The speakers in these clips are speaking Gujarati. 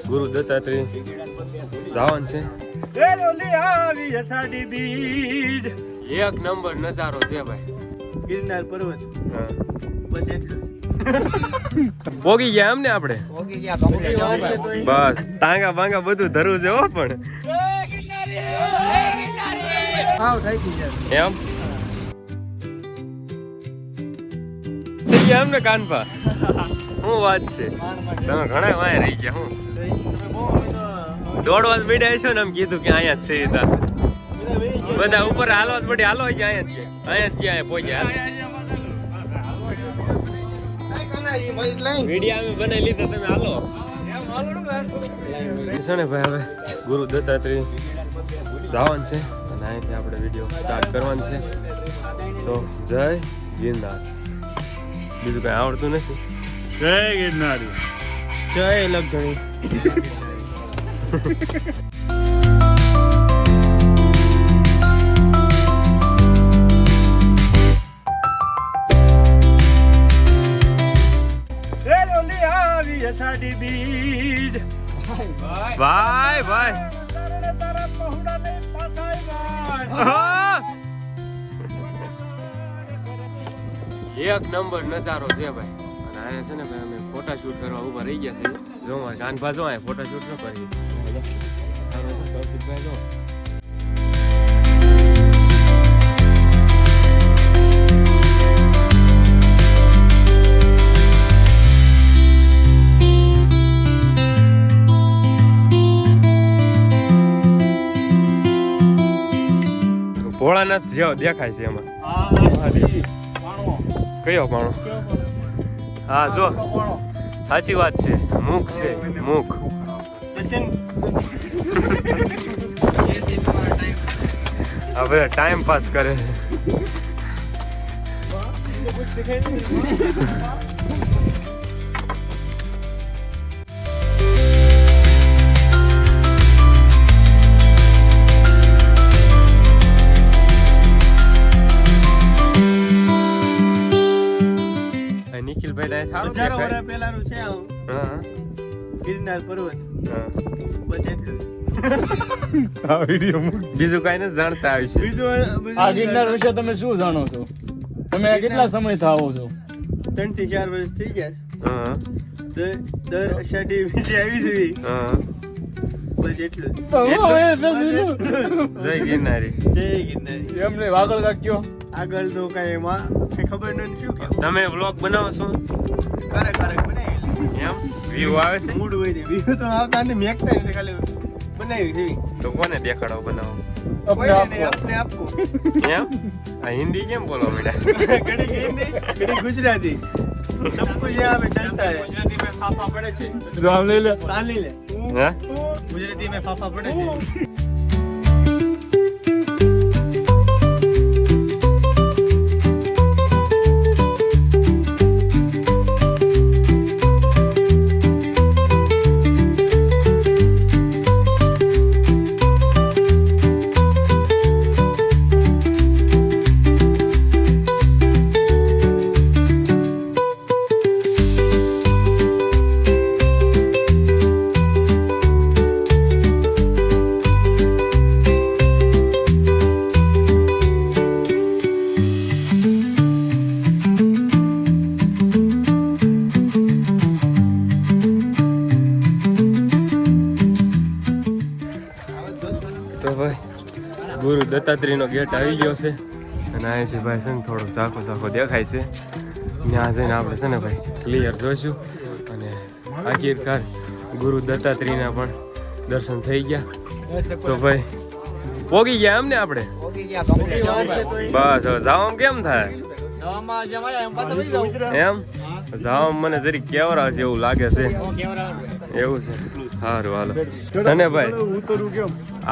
ગુરુ દત્તાત્રેય જવાનું છે. એક નંબર નજારો છે ભાઈ, ગિરનાર પર્વત. બસ એટલું પોગી ગયા એમ ને આપણે. બસ ટાંગા બાંગા બધું ધરવું છે હો. પણ એમ એમ ને કાનપા શું વાત છે, તમે ઘણા વાય રહી ગયા. હું દોડવા જ મીડ્યા છો ને, એમ કીધું કે અહીંયા જ છે. બધા ઉપર હાલવા જ પડી, હાલો અહીંયા જ પહોંચ્યા. વિડીયો અમે બનાવી લીધા, તમે હાલો. છે ને ભાઈ, હવે ગુરુ દત્તાત્રેય જવાનું છે અને અહીંથી આપણે વિડીયો સ્ટાર્ટ કરવાનું છે. તો જય ગિરનાર. બીજું કઈ આવડતું નથી. જય ગિરનાર, જય લગણી. ભાઈ ભાઈ એક નંબર નજારો છે ભાઈ. અને અહીંયા છે ને ભાઈ, અમે ફોટા શૂટ કરવા ઉભા રહી ગયા છે. જો કાનભા જો અહીંયા ફોટા શૂટ ન કરીએ. કૌશિકભાઈ જો ભોળાનાથ જેવો દેખાય છે એમાં. કયો પાણો? હા જો સાચી વાત છે, મુખ છે મુખ. હવે ટાઈમ પાસ કરે. ગિરનાર પર્વત. બસ એટલું. બીજું કઈ નથી જાણતા આ વિશે. આ ગિરનાર વિશે તમે શું જાણો છો? તમે કેટલા સમયથી આવો છો? 3 થી 4 વર્ષ થઈ ગયા. દર અષાઢી વિશે આવી છે. બસ એટલું. જય ગિરનારી. જય ગિરનારી. એમને આગળ રાખ્યો. આગળ તો કઈ ખબર નથી શું કે. તમે વ્લોગ બનાવો છો? ક્યારેક બનાવી એમ વ્યૂ આવે છે? મૂડ હોય છે. વ્યૂ તો આવતા ને મેકતા નથી, ખાલી બનાવી છે. તો કોને દેખાડો બનાવો? अपने आप को. એમ આ હિન્દી કેમ બોલો મેડા? ઘડી હિન્દી, ઘડી ગુજરાતી. सब कुछ यहाँ पे चलता है. गुजराती में फाफा पड़े છે. રામ લઈ લે. पानी ले. હા गुजराती में फाफा पड़े છે. ગુરુ દત્તાત્રેયનો ગેટ આવી ગયો છે અને અહીંથી ભાઈ છે ને થોડો ઝાંખો ઝાંખો દેખાય છે. ત્યાં જઈને આપણે છે ને ભાઈ ક્લિયર જોઈશું. અને આખીરકાર ગુરુ દત્તાત્રેયના પણ દર્શન થઈ ગયા. તો ભાઈ પોગી ગયા એમ ને આપણે. બસ હવે જવામાં કેમ થાય? એમ જવામાં મને જરી કેવરા છે એવું લાગે છે. એવું છે. સારું હાલો સને ભાઈ,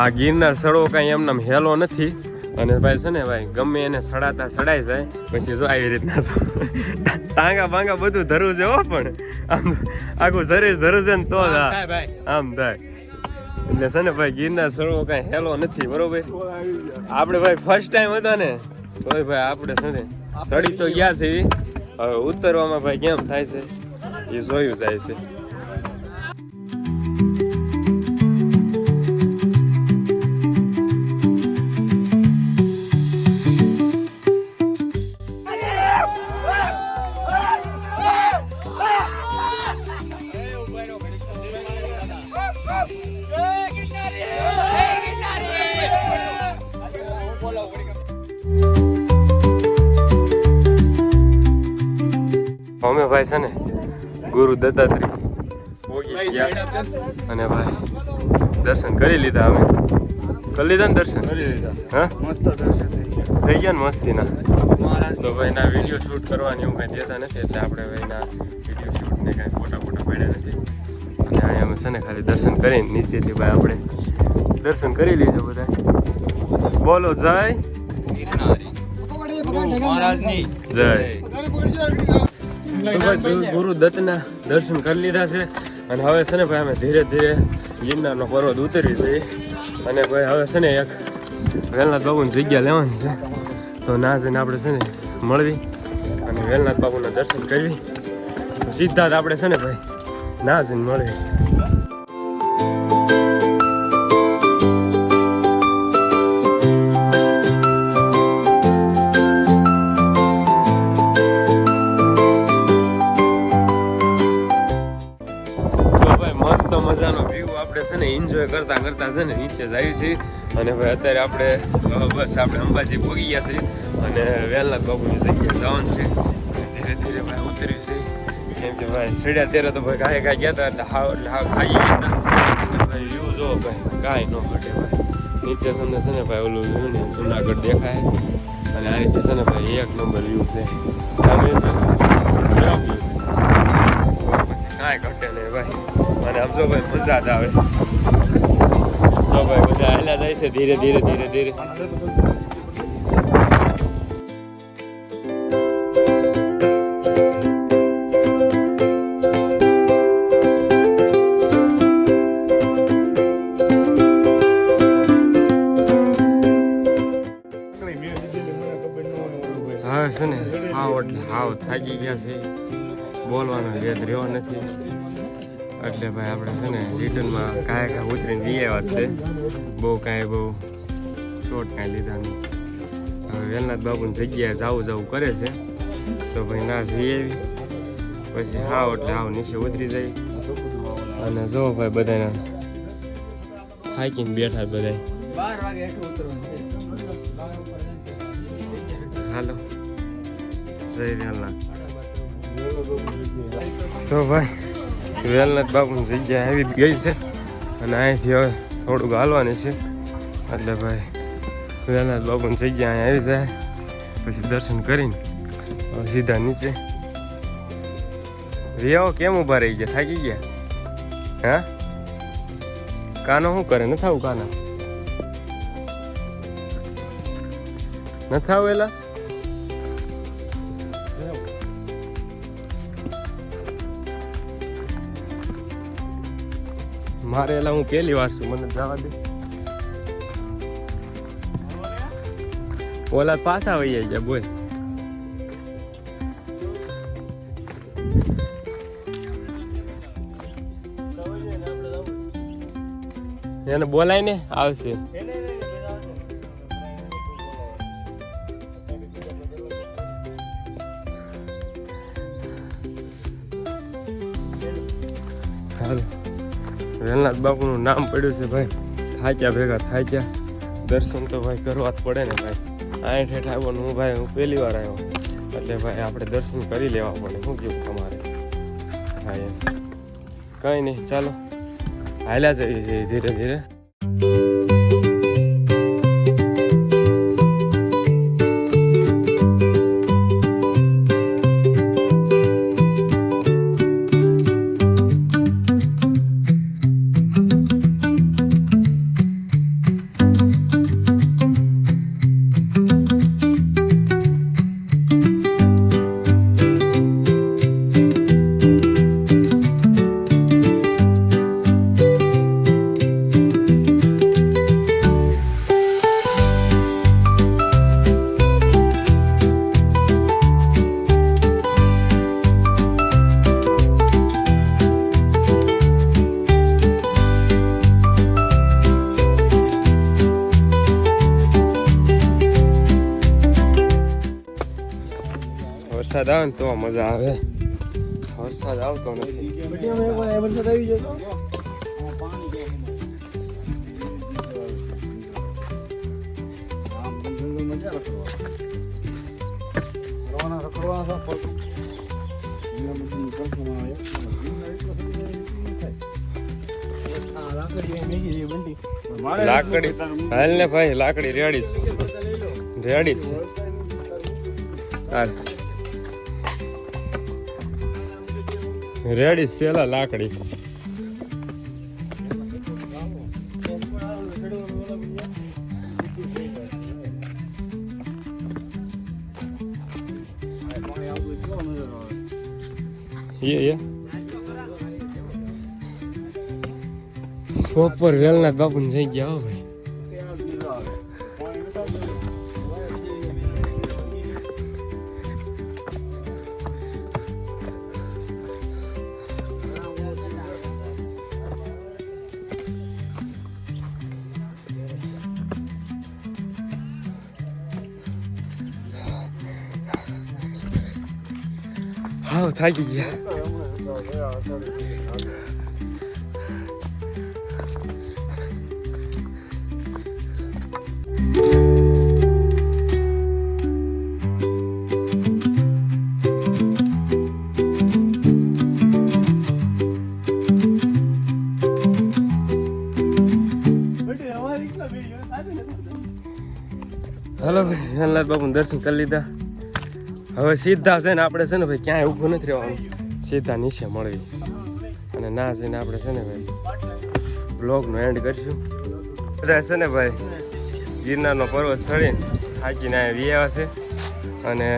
આ ગિરનાર સડવો કઈ એમનામ હેલો નથી. અને ભાઈ છે ને ભાઈ, ગમે એને સડાતા સડાઈ જાય. પછી જો આવી રીતના ટાંગા બાંગા બધું ધરવું છે હો. પણ આમ આખું શરીર ધરવું છે ને તો જ આમ થાય. એટલે છે ને ભાઈ, ગિરનાર સડવો કઈ હેલો નથી. બરોબર, આપણે ભાઈ ફર્સ્ટ ટાઈમ હતા ને તોય ભાઈ આપણે છે ને સડી તો ગયા છે. હવે ઉતરવામાં ભાઈ કેમ થાય છે એ જોયું જાય છે. અમે ભાઈ છે ને ગુરુ દત્તાત્રેય પોગી ગયા અને ભાઈ દર્શન કરી લીધા અમે. કરી લીધા ને દર્શન? કરી લીધા. હા મસ્ત દર્શન થઈ ગયા. થઈ ગયા ને મસ્તીના. તો ભાઈ ના વિડીયો શૂટ કરવાની એવું કાંઈ દેતા નથી એટલે આપણે ભાઈ ના વિડીયો શૂટ ને કાંઈ ફોટા પાડ્યા નથી. અને અહીંયા અમે છે ને ખાલી દર્શન કરીને નીચેથી ભાઈ આપણે દર્શન કરી લીધું બધા. બોલો જય મહારાજની જય. તો ભાઈ ગુરુ દત્તના દર્શન કરી લીધા છે અને હવે છે ને ભાઈ અમે ધીરે ધીરે ગિરનારનો પર્વત ઉતરી છે અને ભાઈ હવે છે ને એક વેલનાથ બાબુની જગ્યા લેવાની છે તો ના જઈને આપણે છે ને મળવી અને વેલનાથ બાબુના દર્શન કરવી સીધા જ આપણે છે ને ભાઈ ના જઈને મળવી. મજાનો વ્યૂ આપણે છે ને એન્જોય કરતા કરતા છે ને નીચે જ આવી છે અને ભાઈ અત્યારે આપણે બસ આપણે અંબાજી પહોંચી ગયા છે અને વેલનાથ બાબુની જગ્યાએ જવાનું છે. ધીરે ધીરે ભાઈ ઉતરી છે કેમ કે ભાઈ ચડ્યા ત્યારે તો ભાઈ કાંઈ કાંઈ ગયા હતા એટલે હાવ ખાઈ ગયા હતા. ભાઈ વ્યૂ જો ભાઈ કાંઈ ન ઘટે ભાઈ. નીચે તમને છે ને ભાઈ ઓલું વ્યૂ ને જુનાગઢ દેખાય અને અહીંથી છે ને ભાઈ એક નંબર વ્યૂ છે. તમે કેવો વ્યૂ છે પછી કાંઈ ઘટે નહીં ભાઈ. અને આમ જો ભાઈ મજા જ આવે. જો ભાઈ બધા હાલ્યા જાય છે ધીરે ધીરે ધીરે ધીરે. હા છે ને હાવ એટલે હાવ થાકી ગયા છે. બોલવાનો વેદ રહ્યો નથી એટલે ભાઈ આપણે છે ને રિટર્નમાં કાંઈ ઉતરીને જઈ આવ્યા છે. બહુ કાંઈ બહુ શોર્ટ કાંઈ લીધા નહીં. હવે વેલનાથ બાબુની જગ્યાએ જવું કરે છે તો ભાઈ ના જઈ આવી પછી હાવ એટલે હાવ નીચે ઉતરી જાય અને જો ભાઈ બધાને થાકીને બેઠા બધા. 12 વાગે એટલું ઉતરવાનું છે. હાલો જય વેલનાથ. તો ભાઈ વેલનાથ બાબુની જગ્યા આવી ગઈ છે અને અહીંથી હવે થોડુંક હાલવાની છે એટલે ભાઈ વેલનાથ બાબુની જગ્યા અહીં આવી જાય પછી દર્શન કરીને સીધા નીચે. રિયાઓ કેમ ઊભા રહી ગયા? થાકી ગયા? હા કાનો શું કરે? નથી આવું કાના? નથી આવેલા? મારે એલા હું પહેલી વાર છું, મને જવા દે. ઓલા પાછા વહી ગયા બોલ. એને બોલાય ને આવશે. હાલો વેલનાથ બાપુનું નામ પડ્યું છે ભાઈ. થાક્યા ભેગા થાક્યા. દર્શન તો ભાઈ કરવા જ પડે ને ભાઈ. અહીં ઠેઠ આવ્યો હું ભાઈ હું પહેલી વાર આવ્યો એટલે ભાઈ આપણે દર્શન કરી લેવા પડે. શું કેવું તમારે? હા એમ કંઈ નહીં, ચાલો હાલ્યા જઈએ છીએ ધીરે ધીરે. વરસાદ આવે ને તો મજા આવે. વરસાદ આવતો નથી. વરસાદ આવી જાય લાકડી હાલ ને ભાઈ લાકડી રેડી રેડી છે હાલ રેડી છે લા લાકડી ये બપોર વેલનાથ બાપુ ને જઈ ગયા હો ભાઈ હાવ થાકી ગયા હલો ભાઈ વેલનાથ બાપુ દર્શન કરી લીધા હવે સીધા છે ને આપણે છે ને ભાઈ ક્યાંય ઊભું નથી રહેવાનું સીધા નીચે મળવી અને ના જઈને આપણે છે ને ભાઈ બ્લોગનો એન્ડ કરીશું બધા છે ને ભાઈ ગિરનારનો પર્વત ચડીને થાકીને આવ્યા છે અને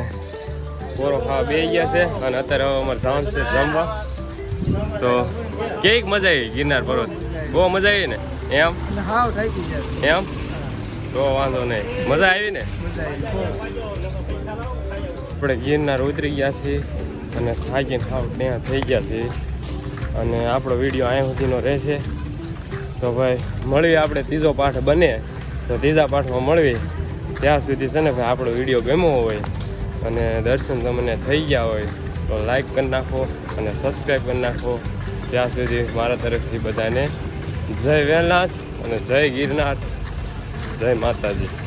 પોરો ખાવા બે ગયા છે અને અત્યારે હવે અમારે જવાનું છે જમવા તો કેવી મજા આવી ગિરનાર પર્વત બહુ મજા આવી ને એમ એમ તો વાંધો નહીં મજા આવી ને આપણે ગિરનાર ઉતરી ગયા છીએ અને થાકીને ખાવ ત્યાં થઈ ગયા છીએ અને આપણો વિડીયો અહીંયા સુધીનો રહેશે તો ભાઈ મળીએ આપણે ત્રીજો પાઠ બને તો ત્રીજા પાઠમાં મળવી ત્યાં સુધી છે ને ભાઈ આપણો વિડીયો ગમ્યો હોય અને દર્શન તમને થઈ ગયા હોય તો લાઈક કરી નાખો અને સબસ્ક્રાઈબ કરી નાખો ત્યાં સુધી મારા તરફથી બધાને જય વેલનાથ અને જય ગિરનાર જય માતાજી.